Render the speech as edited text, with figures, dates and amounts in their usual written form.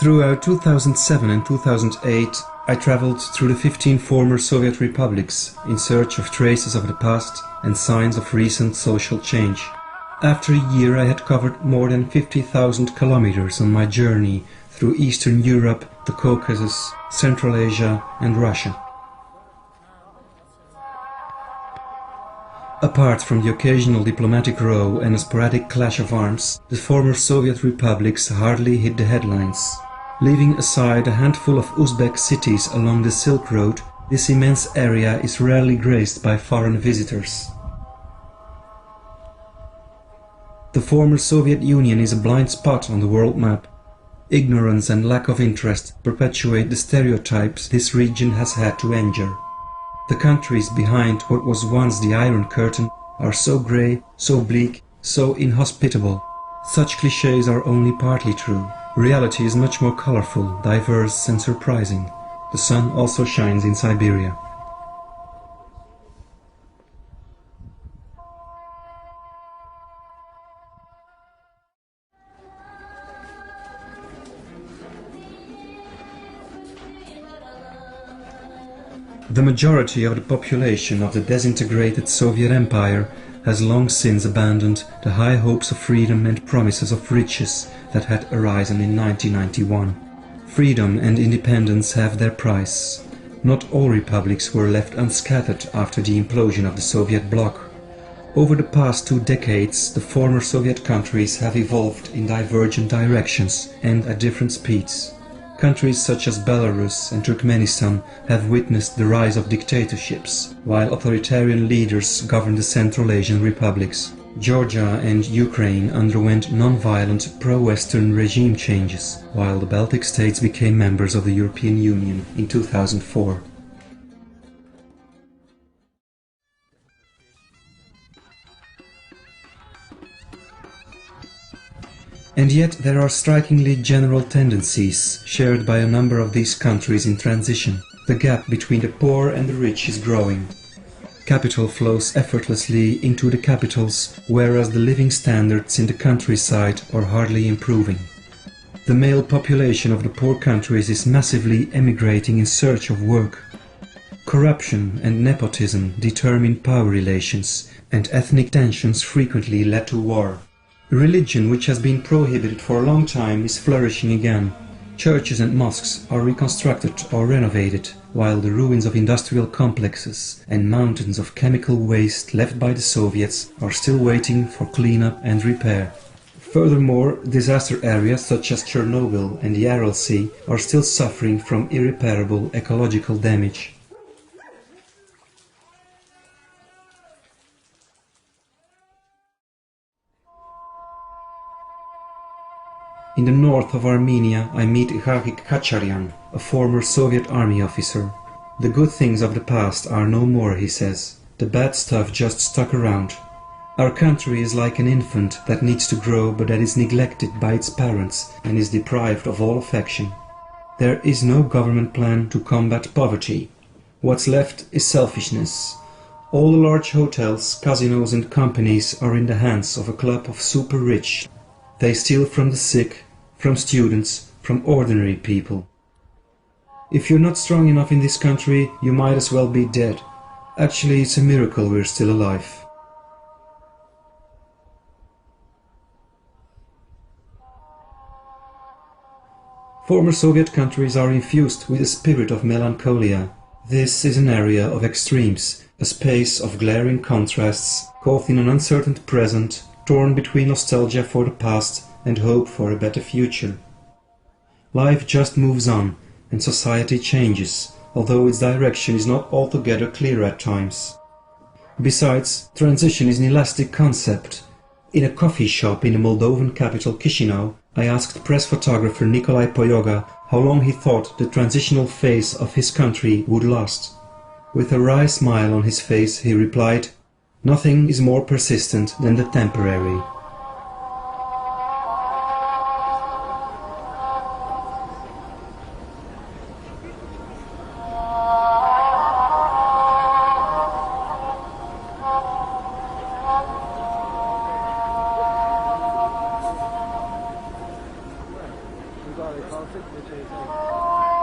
Throughout 2007 and 2008, I traveled through the 15 former Soviet republics in search of traces of the past and signs of recent social change. After a year, I had covered more than 50,000 kilometers on my journey through Eastern Europe, the Caucasus, Central Asia and Russia. Apart from the occasional diplomatic row and a sporadic clash of arms, the former Soviet republics hardly hit the headlines. Leaving aside a handful of Uzbek cities along the Silk Road, this immense area is rarely graced by foreign visitors. The former Soviet Union is a blind spot on the world map. Ignorance and lack of interest perpetuate the stereotypes this region has had to endure. The countries behind what was once the Iron Curtain are so grey, so bleak, so inhospitable. Such clichés are only partly true. Reality is much more colorful, diverse and surprising. The sun also shines in Siberia. The majority of the population of the disintegrated Soviet Empire has long since abandoned the high hopes of freedom and promises of riches that had arisen in 1991. Freedom and independence have their price. Not all republics were left unscattered after the implosion of the Soviet bloc. Over the past 2 decades, the former Soviet countries have evolved in divergent directions and at different speeds. Countries such as Belarus and Turkmenistan have witnessed the rise of dictatorships, while authoritarian leaders govern the Central Asian republics. Georgia and Ukraine underwent non-violent pro-Western regime changes, while the Baltic states became members of the European Union in 2004. And yet there are strikingly general tendencies shared by a number of these countries in transition. The gap between the poor and the rich is growing. Capital flows effortlessly into the capitals, whereas the living standards in the countryside are hardly improving. The male population of the poor countries is massively emigrating in search of work. Corruption and nepotism determine power relations, and ethnic tensions frequently led to war. Religion, which has been prohibited for a long time, is flourishing again. Churches and mosques are reconstructed or renovated, while the ruins of industrial complexes and mountains of chemical waste left by the Soviets are still waiting for cleanup and repair. Furthermore, disaster areas such as Chernobyl and the Aral Sea are still suffering from irreparable ecological damage. In the north of Armenia, I meet Ighagik Khacharyan, a former Soviet army officer. The good things of the past are no more, he says. The bad stuff just stuck around. Our country is like an infant that needs to grow but that is neglected by its parents and is deprived of all affection. There is no government plan to combat poverty. What's left is selfishness. All the large hotels, casinos and companies are in the hands of a club of super rich. They steal from the sick, from students, from ordinary people. If you're not strong enough in this country, you might as well be dead. Actually, it's a miracle we're still alive. Former Soviet countries are infused with a spirit of melancholia. This is an area of extremes, a space of glaring contrasts, caught in an uncertain present, torn between nostalgia for the past and hope for a better future. Life just moves on, and society changes, although its direction is not altogether clear at times. Besides, transition is an elastic concept. In a coffee shop in the Moldovan capital Chisinau, I asked press photographer Nicolae Poyoga how long he thought the transitional phase of his country would last. With a wry smile on his face, he replied, "Nothing is more persistent than the temporary." we've got a conflict which is like